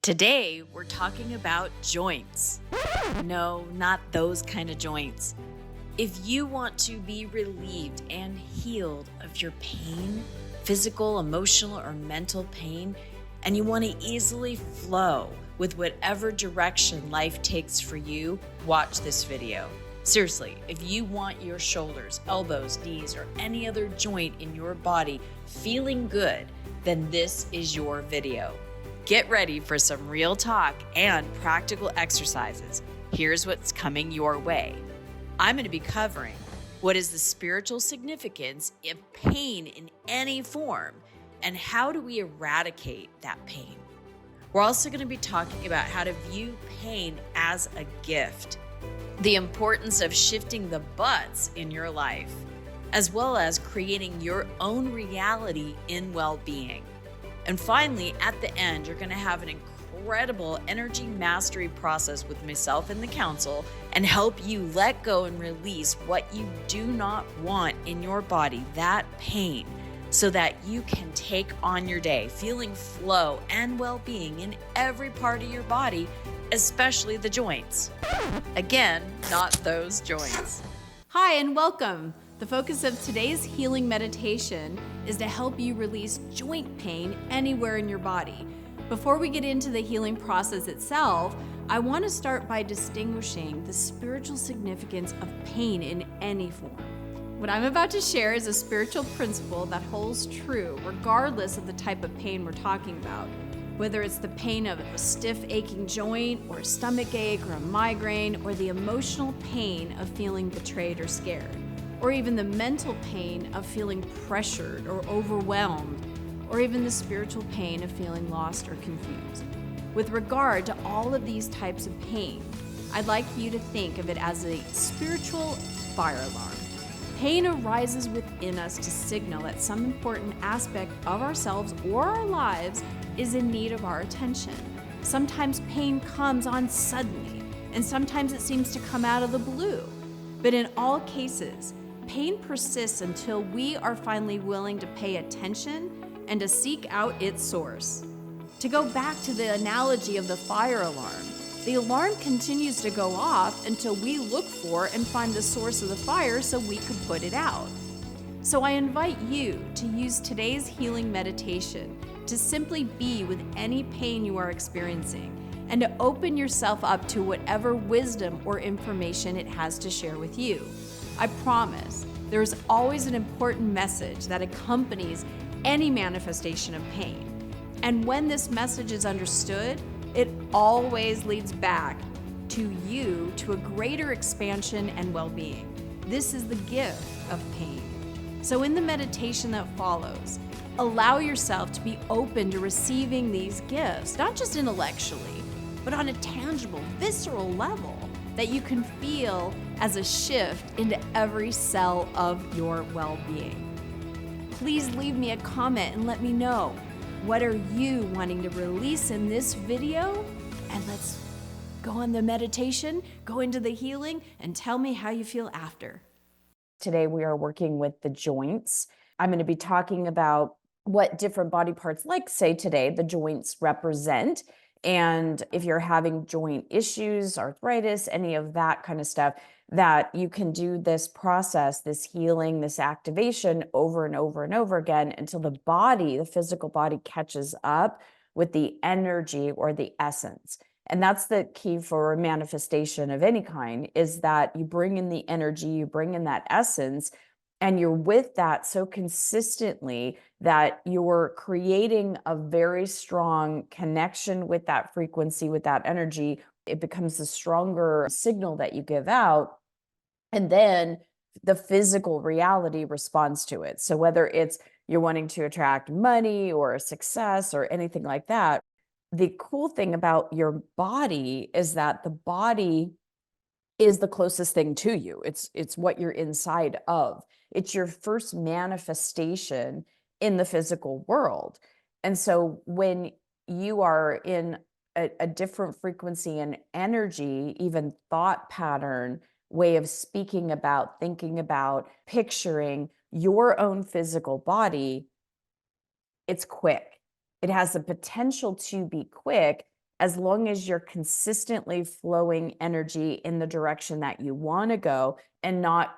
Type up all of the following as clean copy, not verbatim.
Today, we're talking about joints. No, not those kind of joints. If you want to be relieved and healed of your pain, physical, emotional, or mental pain, and you want to easily flow with whatever direction life takes for you, watch this video. Seriously, if you want your shoulders, elbows, knees, or any other joint in your body feeling good, then this is your video. Get ready for some real talk and practical exercises. Here's what's coming your way. I'm going to be covering what is the spiritual significance of pain in any form and how do we eradicate that pain. We're also going to be talking about how to view pain as a gift, the importance of shifting the buts in your life, as well as creating your own reality in well-being. And finally, at the end, you're going to have an incredible energy mastery process with myself and the council and help you let go and release what you do not want in your body, that pain, so that you can take on your day feeling flow and well-being in every part of your body, especially the joints. Again, not those joints. Hi, and welcome. The focus of today's healing meditation is to help you release joint pain anywhere in your body. Before we get into the healing process itself, I want to start by distinguishing the spiritual significance of pain in any form. What I'm about to share is a spiritual principle that holds true regardless of the type of pain we're talking about. Whether it's the pain of a stiff aching joint or a stomach ache or a migraine or the emotional pain of feeling betrayed or scared, or even the mental pain of feeling pressured or overwhelmed, or even the spiritual pain of feeling lost or confused. With regard to all of these types of pain, I'd like you to think of it as a spiritual fire alarm. Pain arises within us to signal that some important aspect of ourselves or our lives is in need of our attention. Sometimes pain comes on suddenly, and sometimes it seems to come out of the blue. But in all cases, pain persists until we are finally willing to pay attention and to seek out its source. To go back to the analogy of the fire alarm, the alarm continues to go off until we look for and find the source of the fire so we could put it out. So I invite you to use today's healing meditation to simply be with any pain you are experiencing and to open yourself up to whatever wisdom or information it has to share with you. I promise there is always an important message that accompanies any manifestation of pain. And when this message is understood, it always leads back to you to a greater expansion and well-being. This is the gift of pain. So in the meditation that follows, allow yourself to be open to receiving these gifts, not just intellectually, but on a tangible, visceral level that you can feel as a shift into every cell of your well-being. Please leave me a comment and let me know, what are you wanting to release in this video? And let's go on the meditation, go into the healing, and tell me how you feel after. Today we are working with the joints. I'm going to be talking about what different body parts, like say today, the joints represent. And if you're having joint issues, arthritis, any of that kind of stuff, that you can do this process, this healing, this activation over and over and over again until the body, the physical body, catches up with the energy or the essence. And that's the key for a manifestation of any kind, is that you bring in the energy, you bring in that essence, and you're with that so consistently that you're creating a very strong connection with that frequency, with that energy. It becomes a stronger signal that you give out. And then the physical reality responds to it. So whether it's you're wanting to attract money or success or anything like that, the cool thing about your body is that the body is the closest thing to you. It's what you're inside of. It's your first manifestation in the physical world. And so when you are in a different frequency and energy, even thought pattern, way of speaking about, thinking about, picturing your own physical body, it's quick. It has the potential to be quick as long as you're consistently flowing energy in the direction that you want to go and not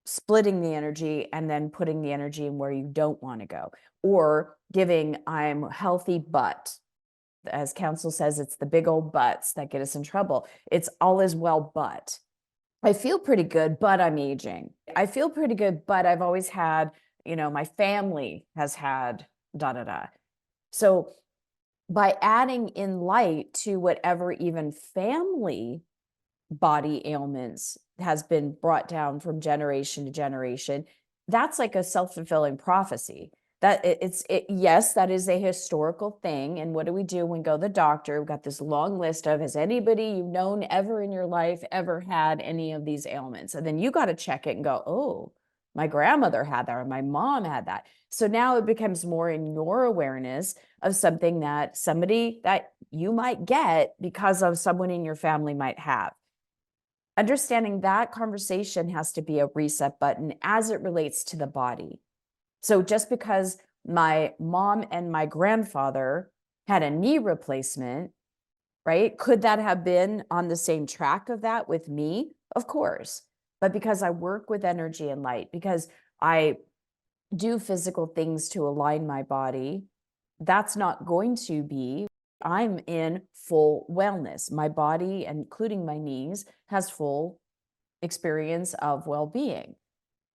splitting the energy and then putting the energy in where you don't want to go, or giving I'm healthy but, as counsel says, it's the big old buts that get us in trouble. It's all is well, but I feel pretty good, but I'm aging. I feel pretty good, but I've always had, my family has had da da da. So by adding in light to whatever even family body ailments has been brought down from generation to generation, that's like a self-fulfilling prophecy. That yes, that is a historical thing. And what do we do when we go to the doctor? We've got this long list of, has anybody you've known ever in your life ever had any of these ailments? And then you got to check it and go, oh, my grandmother had that, or my mom had that. So now it becomes more in your awareness of something that somebody that you might get because of someone in your family might have. Understanding that conversation has to be a reset button as it relates to the body. So just because my mom and my grandfather had a knee replacement, right? Could that have been on the same track of that with me? Of course. But because I work with energy and light, because I do physical things to align my body, that's not going to be, I'm in full wellness. My body, including my knees, has full experience of well-being.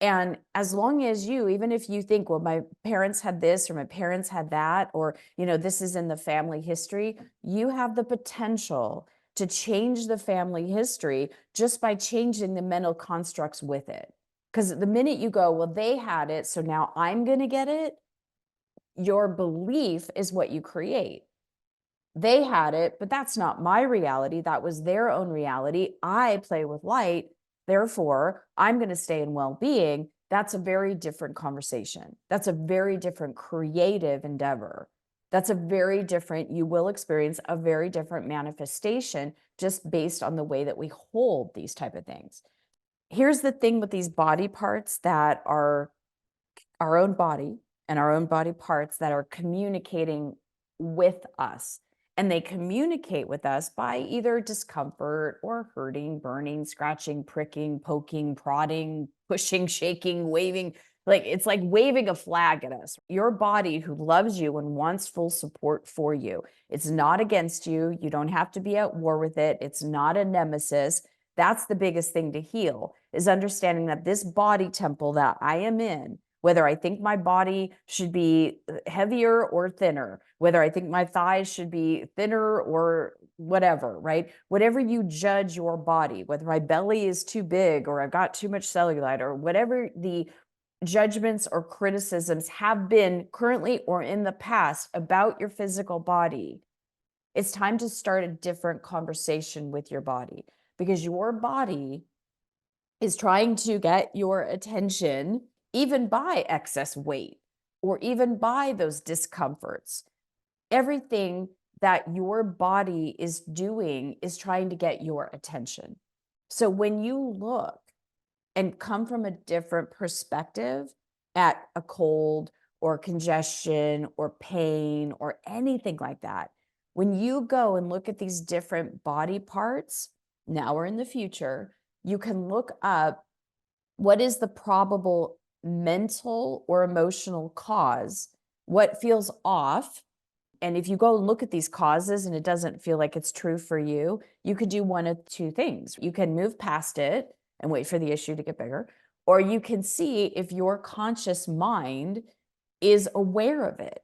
And as long as you, even if you think, well, my parents had this or my parents had that, or, this is in the family history, you have the potential to change the family history just by changing the mental constructs with it. Because the minute you go, well, they had it, so now I'm going to get it, your belief is what you create. They had it, but that's not my reality. That was their own reality. I play with light. Therefore, I'm going to stay in well-being. That's a very different conversation. That's a very different creative endeavor. That's a very different, you will experience a very different manifestation just based on the way that we hold these type of things. Here's the thing with these body parts that are our own body and our own body parts that are communicating with us. And they communicate with us by either discomfort or hurting, burning, scratching, pricking, poking, prodding, pushing, shaking, waving. It's like waving a flag at us. Your body, who loves you and wants full support for you, it's not against you. You don't have to be at war with it. It's not a nemesis. That's the biggest thing to heal, is understanding that this body temple that I am in, whether I think my body should be heavier or thinner, whether I think my thighs should be thinner or whatever, right? Whatever you judge your body, whether my belly is too big or I've got too much cellulite or whatever the judgments or criticisms have been currently or in the past about your physical body, it's time to start a different conversation with your body, because your body is trying to get your attention even by excess weight or even by those discomforts. Everything that your body is doing is trying to get your attention. So when you look and come from a different perspective at a cold or congestion or pain or anything like that, when you go and look at these different body parts, now or in the future, you can look up what is the probable mental or emotional cause, what feels off. And if you go and look at these causes and it doesn't feel like it's true for you, you could do one of two things. You can move past it and wait for the issue to get bigger, or you can see if your conscious mind is aware of it.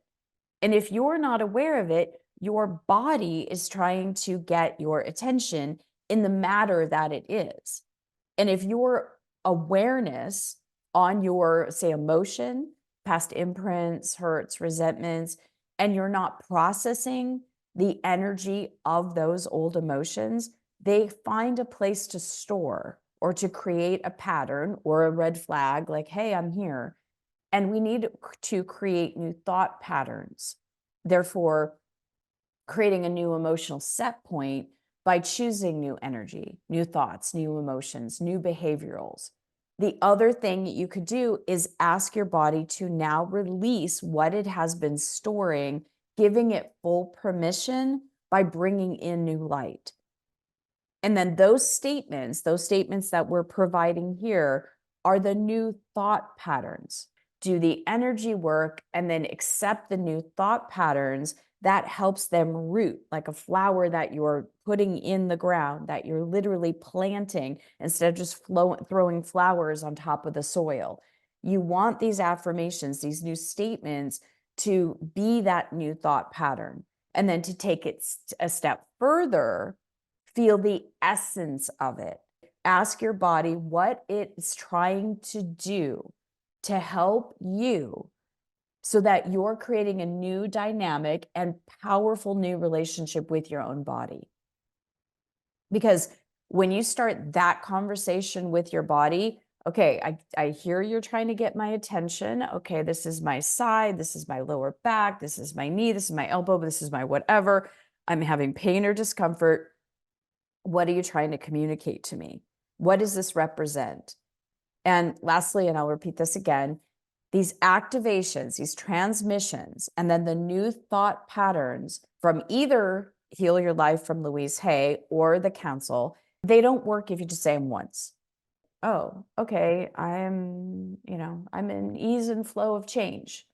And if you're not aware of it, your body is trying to get your attention in the matter that it is. And if your awareness on your, say, emotion, past imprints, hurts, resentments, and you're not processing the energy of those old emotions, they find a place to store or to create a pattern or a red flag like, hey, I'm here. And we need to create new thought patterns. Therefore, creating a new emotional set point by choosing new energy, new thoughts, new emotions, new behaviorals. The other thing you could do is ask your body to now release what it has been storing, giving it full permission by bringing in new light. And then those statements that we're providing here are the new thought patterns. Do the energy work and then accept the new thought patterns that helps them root, like a flower that you're putting in the ground, that you're literally planting instead of just throwing flowers on top of the soil. You want these affirmations, these new statements to be that new thought pattern. And then to take it a step further, feel the essence of it. Ask your body what it's trying to do to help you so that you're creating a new dynamic and powerful new relationship with your own body. Because when you start that conversation with your body, okay, I hear you're trying to get my attention. Okay, this is my side, this is my lower back, this is my knee, this is my elbow, this is my whatever. I'm having pain or discomfort. What are you trying to communicate to me? What does this represent? And lastly, and I'll repeat this again, these activations, these transmissions, and then the new thought patterns from either Heal Your Life from Louise Hay or the council, they don't work if you just say them once. Oh, okay, I'm in ease and flow of change,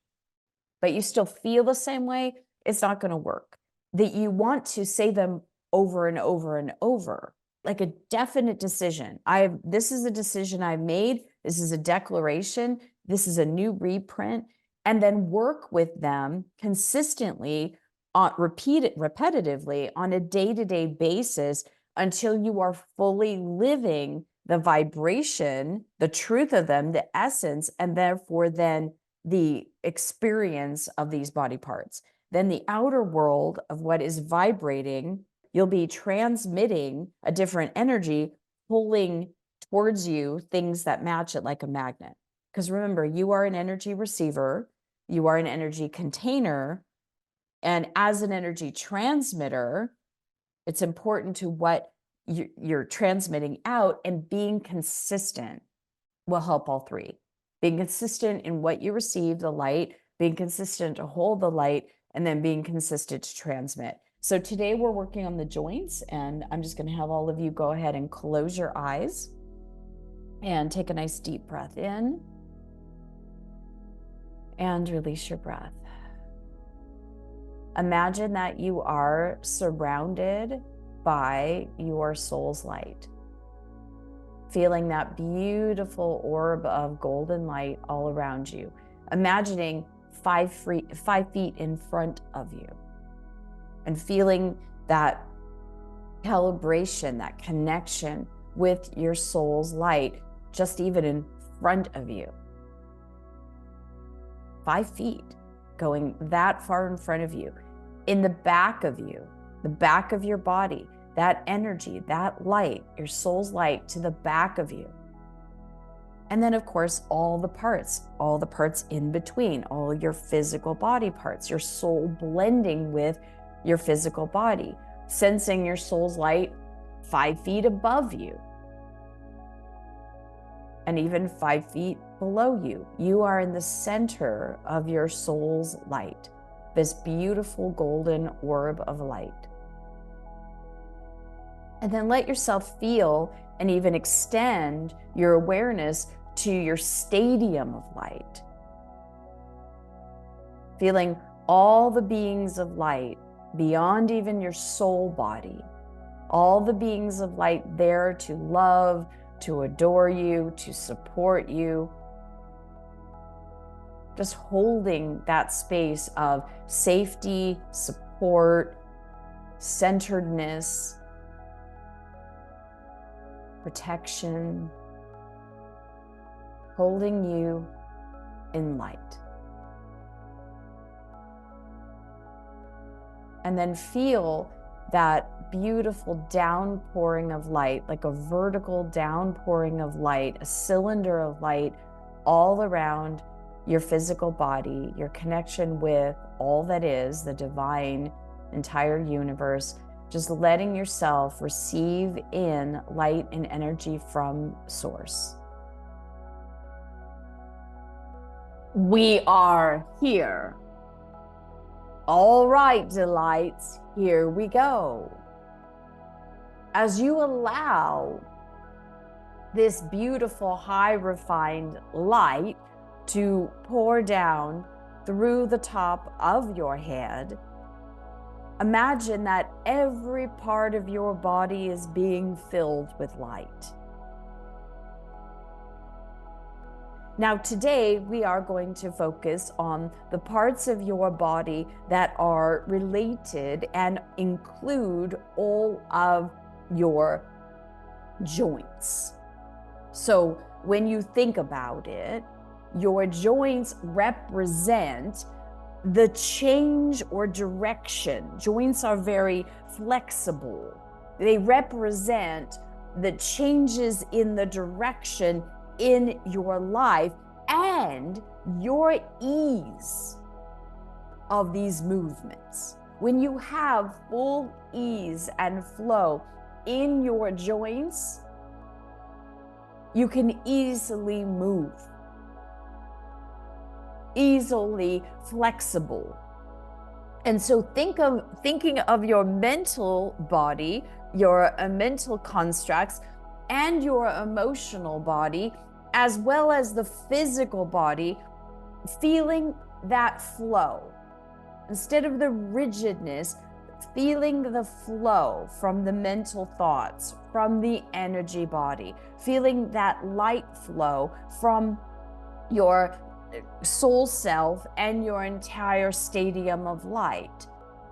but you still feel the same way, it's not going to work. That you want to say them over and over and over, like a definite decision. This is a decision I've made. This is a declaration. This is a new reprint. And then work with them consistently, repetitively on a day-to-day basis until you are fully living the vibration, the truth of them, the essence, and therefore then the experience of these body parts. Then the outer world of what is vibrating, you'll be transmitting a different energy, pulling towards you things that match it like a magnet. Because remember, you are an energy receiver, you are an energy container, and as an energy transmitter, it's important to what you're transmitting out, and being consistent will help all three. Being consistent in what you receive, the light, being consistent to hold the light, and then being consistent to transmit. So today we're working on the joints, and I'm just going to have all of you go ahead and close your eyes and take a nice deep breath in and release your breath. Imagine that you are surrounded by your soul's light, feeling that beautiful orb of golden light all around you, imagining 5 feet in front of you, and feeling that calibration, that connection with your soul's light, just even in front of you. 5 feet, going that far in front of you. In the back of you, the back of your body, that energy, that light, your soul's light to the back of you. And then, of course, all the parts in between, all your physical body parts, your soul blending with your physical body, sensing your soul's light 5 feet above you, and even 5 feet below you. You are in the center of your soul's light, this beautiful golden orb of light. And then let yourself feel and even extend your awareness to your stadium of light, feeling all the beings of light beyond even your soul body, all the beings of light there to love, to adore you, to support you. Just holding that space of safety, support, centeredness, protection, holding you in light. And then feel that beautiful downpouring of light, like a vertical downpouring of light, a cylinder of light all around your physical body, your connection with all that is, the divine, entire universe, just letting yourself receive in light and energy from Source. We are here. All right, delights, here we go. As you allow this beautiful, high refined light to pour down through the top of your head, imagine that every part of your body is being filled with light. Now, today we are going to focus on the parts of your body that are related and include all of your joints. So when you think about it, your joints represent the change or direction. Joints are very flexible. They represent the changes in the direction in your life and your ease of these movements. When you have full ease and flow in your joints, you can easily move, easily flexible. And so thinking of your mental body, your mental constructs, and your emotional body, as well as the physical body, feeling that flow. Instead of the rigidness, feeling the flow from the mental thoughts, from the energy body, feeling that light flow from your soul self and your entire stadium of light.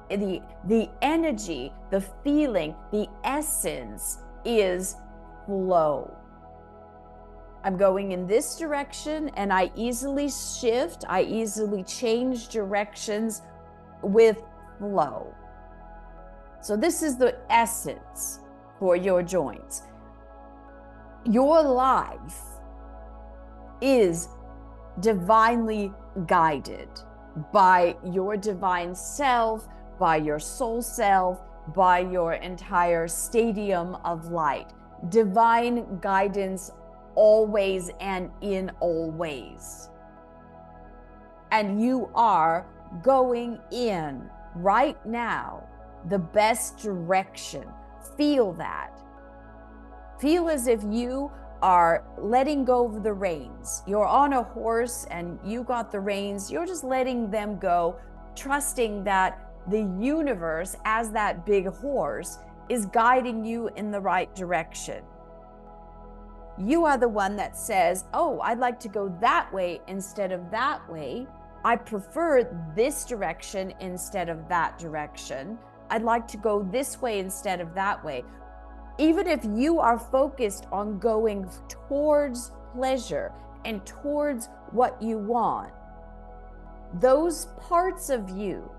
The energy, the feeling, the essence is flow. I'm going in this direction and I easily shift, I easily change directions with flow. So this is the essence for your joints. Your life is divinely guided by your divine self, by your soul self, by your entire stadium of light. Divine guidance always and in all ways. And you are going in right now the best direction. Feel that. Feel as if you are letting go of the reins. You're on a horse and you got the reins. You're just letting them go, trusting that the universe, as that big horse, is guiding you in the right direction. You are the one that says, oh, I'd like to go that way instead of that way. I prefer this direction instead of that direction. I'd like to go this way instead of that way. Even if you are focused on going towards pleasure and towards what you want, those parts of you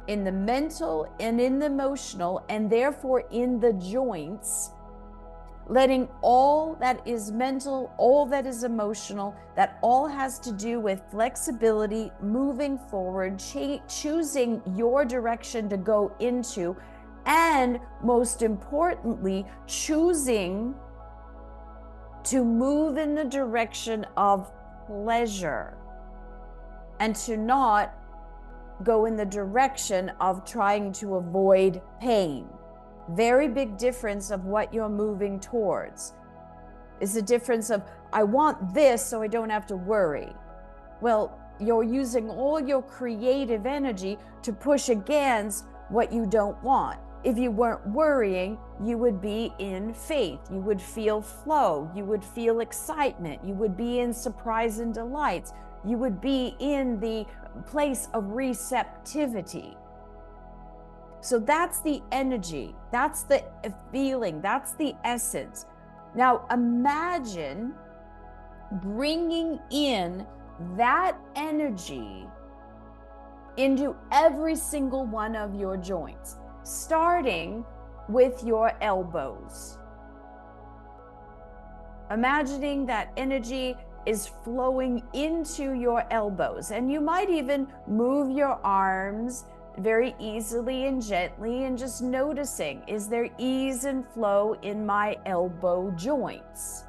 in the mental and in the emotional, and therefore in the joints, letting all that is mental, all that is emotional, that all has to do with flexibility, moving forward, choosing your direction to go into, and most importantly, choosing to move in the direction of pleasure and to not go in the direction of trying to avoid pain. Very big difference of what you're moving towards. It's the difference of, I want this so I don't have to worry. Well, you're using all your creative energy to push against what you don't want. If you weren't worrying, you would be in faith. You would feel flow. You would feel excitement. You would be in surprise and delights. You would be in the place of receptivity. So that's the energy, that's the feeling, that's the essence. Now imagine bringing in that energy into every single one of your joints, starting with your elbows. Imagining that energy is flowing into your elbows, and you might even move your arms very easily and gently and just noticing, is there ease and flow in my elbow joints?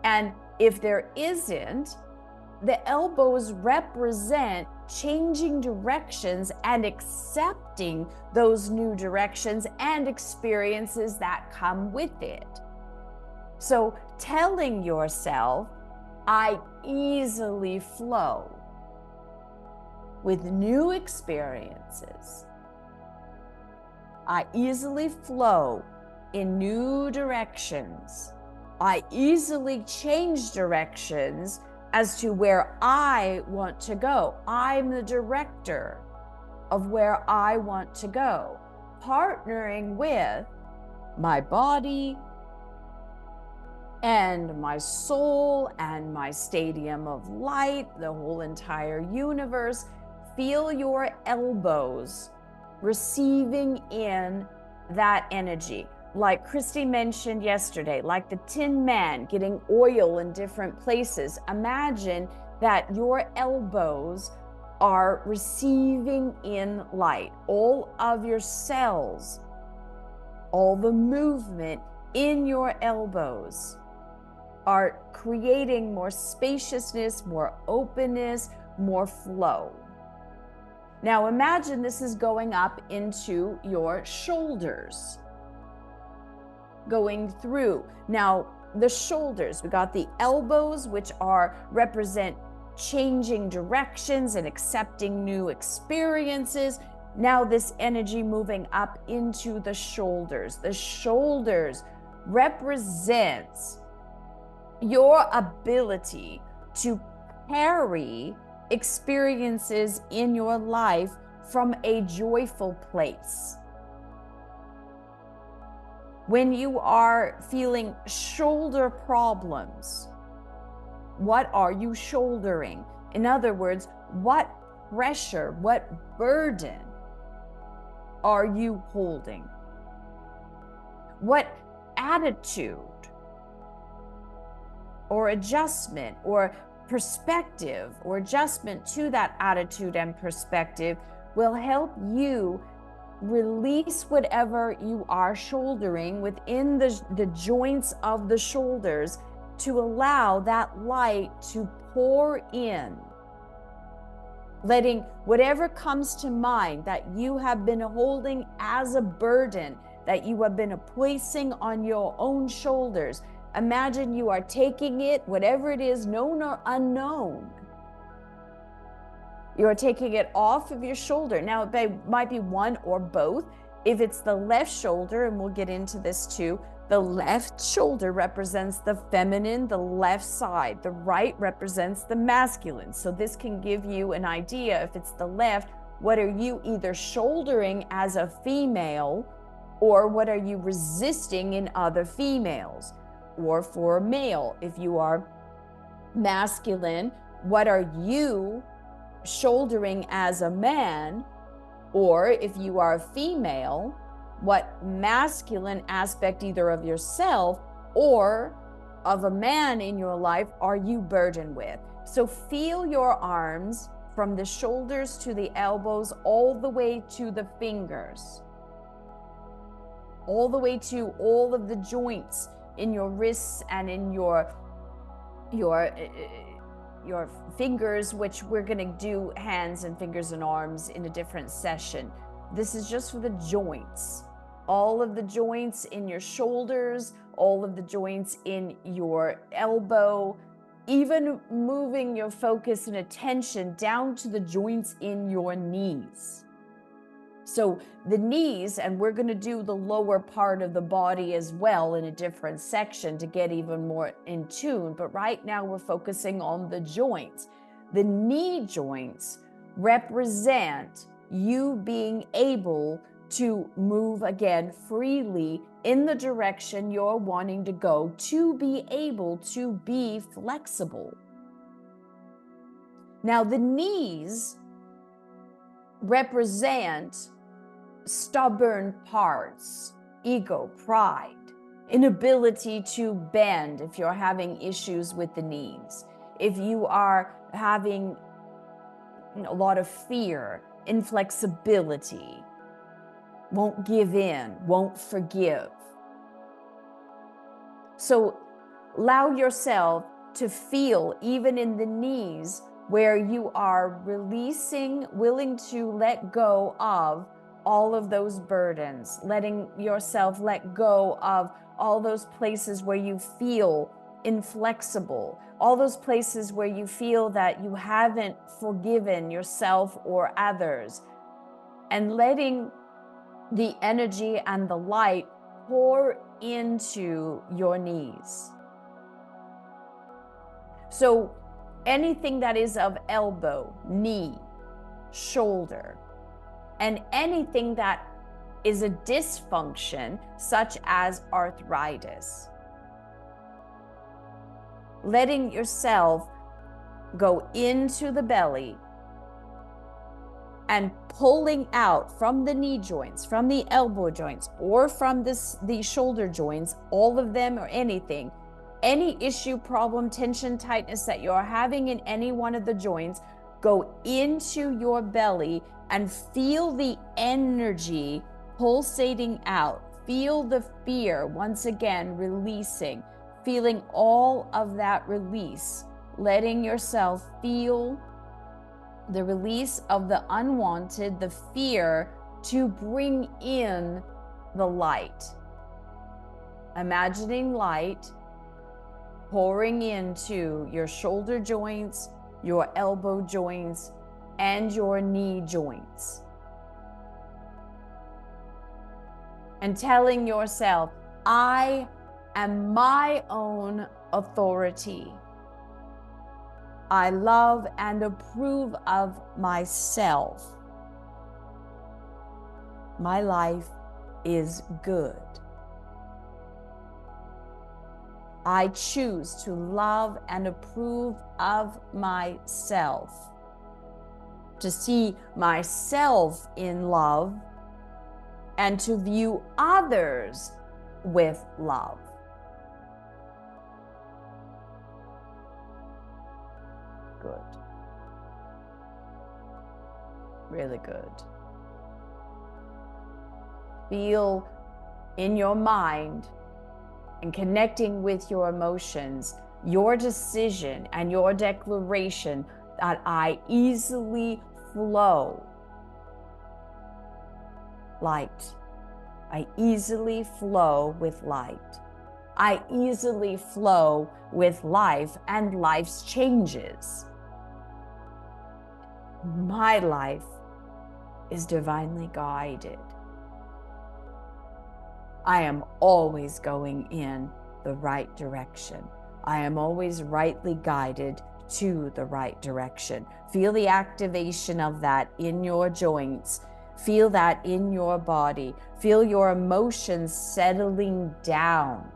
And if there isn't, the elbows represent changing directions and accepting those new directions and experiences that come with it. So telling yourself, I easily flow with new experiences. I easily flow in new directions. I easily change directions as to where I want to go. I'm the director of where I want to go, partnering with my body and my soul and my stadium of light, the whole entire universe. Feel your elbows receiving in that energy. Like Christy mentioned yesterday, like the Tin Man getting oil in different places. Imagine that your elbows are receiving in light. All of your cells, all the movement in your elbows are creating more spaciousness, more openness, more flow. Now imagine this is going up into your shoulders, going through. Now the shoulders, we got the elbows, which represent changing directions and accepting new experiences. Now this energy moving up into the shoulders. The shoulders represents your ability to carry experiences in your life from a joyful place. When you are feeling shoulder problems, what are you shouldering? In other words, what pressure, what burden are you holding? What attitude or adjustment or perspective or adjustment to that attitude and perspective will help you release whatever you are shouldering within the joints of the shoulders to allow that light to pour in, letting whatever comes to mind that you have been holding as a burden, that you have been placing on your own shoulders. Imagine you are taking it, whatever it is, known or unknown. You are taking it off of your shoulder. Now, it might be one or both. If it's the left shoulder, and we'll get into this too, the left shoulder represents the feminine, the left side. The right represents the masculine. So this can give you an idea. If it's the left, what are you either shouldering as a female, or what are you resisting in other females? Or for a male, if you are masculine, what are you shouldering as a man? Or if you are a female, what masculine aspect either of yourself or of a man in your life are you burdened with? So feel your arms from the shoulders to the elbows, all the way to the fingers, all the way to all of the joints in your wrists and in your fingers, which we're going to do hands and fingers and arms in a different session. This is just for the joints. All of the joints in your shoulders, all of the joints in your elbow, even moving your focus and attention down to the joints in your knees. So the knees, and we're going to do the lower part of the body as well in a different section to get even more in tune. But right now we're focusing on the joints. The knee joints represent you being able to move again freely in the direction you're wanting to go, to be able to be flexible. Now the knees represent stubborn parts, ego, pride, inability to bend if you're having issues with the knees. If you are having a lot of fear, inflexibility, won't give in, won't forgive. So allow yourself to feel, even in the knees, where you are releasing, willing to let go of all of those burdens, letting yourself let go of all those places where you feel inflexible, all those places where you feel that you haven't forgiven yourself or others, and letting the energy and the light pour into your knees. So anything that is of elbow, knee, shoulder, and anything that is a dysfunction, such as arthritis, letting yourself go into the belly and pulling out from the knee joints, from the elbow joints, or from the shoulder joints, all of them or anything, any issue, problem, tension, tightness that you're having in any one of the joints, go into your belly and feel the energy pulsating out. Feel the fear, once again, releasing, feeling all of that release, letting yourself feel the release of the unwanted, the fear, to bring in the light. Imagining light pouring into your shoulder joints, your elbow joints, and your knee joints. And telling yourself, I am my own authority. I love and approve of myself. My life is good. I choose to love and approve of myself, to see myself in love, and to view others with love. Good. Really good. Feel in your mind and connecting with your emotions, your decision and your declaration that I easily flow light. I easily flow with light. I easily flow with life and life's changes. My life is divinely guided. I am always going in the right direction. I am always rightly guided to the right direction. Feel the activation of that in your joints. Feel that in your body. Feel your emotions settling down.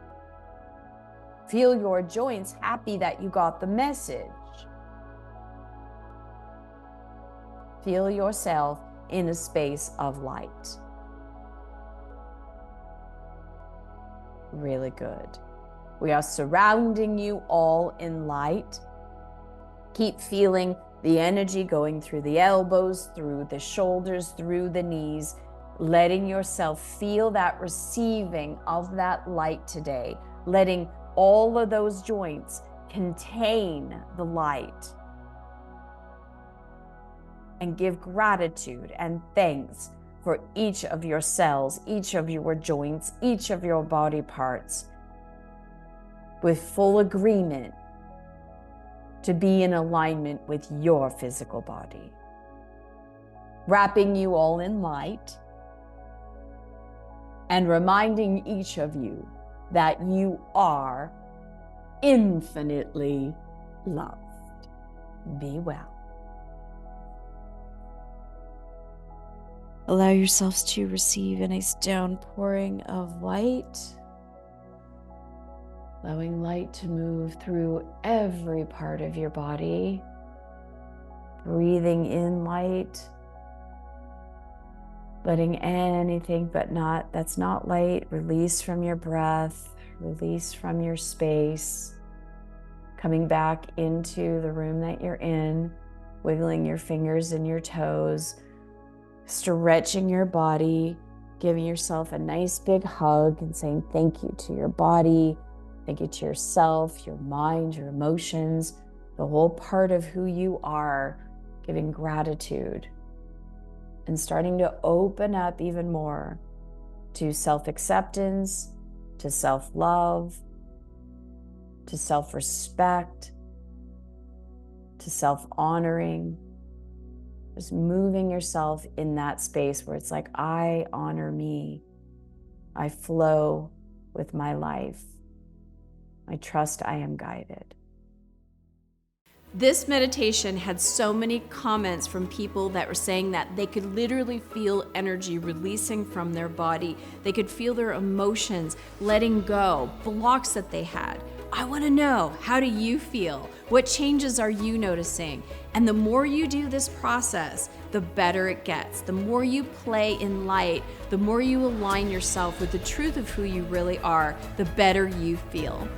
Feel your joints happy that you got the message. Feel yourself in a space of light. Really good. We are surrounding you all in light. Keep feeling the energy going through the elbows, through the shoulders, through the knees, letting yourself feel that receiving of that light today, letting all of those joints contain the light. And give gratitude and thanks for each of your cells, each of your joints, each of your body parts, with full agreement to be in alignment with your physical body. Wrapping you all in light and reminding each of you that you are infinitely loved. Be well. Allow yourselves to receive a nice downpouring of light, allowing light to move through every part of your body, breathing in light, letting anything that's not light release from your breath, release from your space, coming back into the room that you're in, wiggling your fingers and your toes, stretching your body, giving yourself a nice big hug and saying thank you to your body, Thank you to yourself, your mind, your emotions, the whole part of who you are, giving gratitude and starting to open up even more to self-acceptance, to self-love, to self-respect, to self-honoring. Just moving yourself in that space where it's like, I honor me. I flow with my life. I trust I am guided. This meditation had so many comments from people that were saying that they could literally feel energy releasing from their body. They could feel their emotions letting go, blocks that they had. I want to know, how do you feel? What changes are you noticing? And the more you do this process, the better it gets. The more you play in light, the more you align yourself with the truth of who you really are, the better you feel.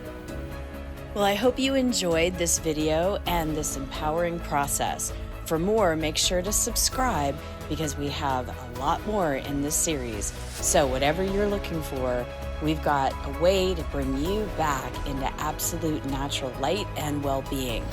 Well, I hope you enjoyed this video and this empowering process. For more, make sure to subscribe because we have a lot more in this series. So whatever you're looking for, we've got a way to bring you back into absolute natural light and well-being.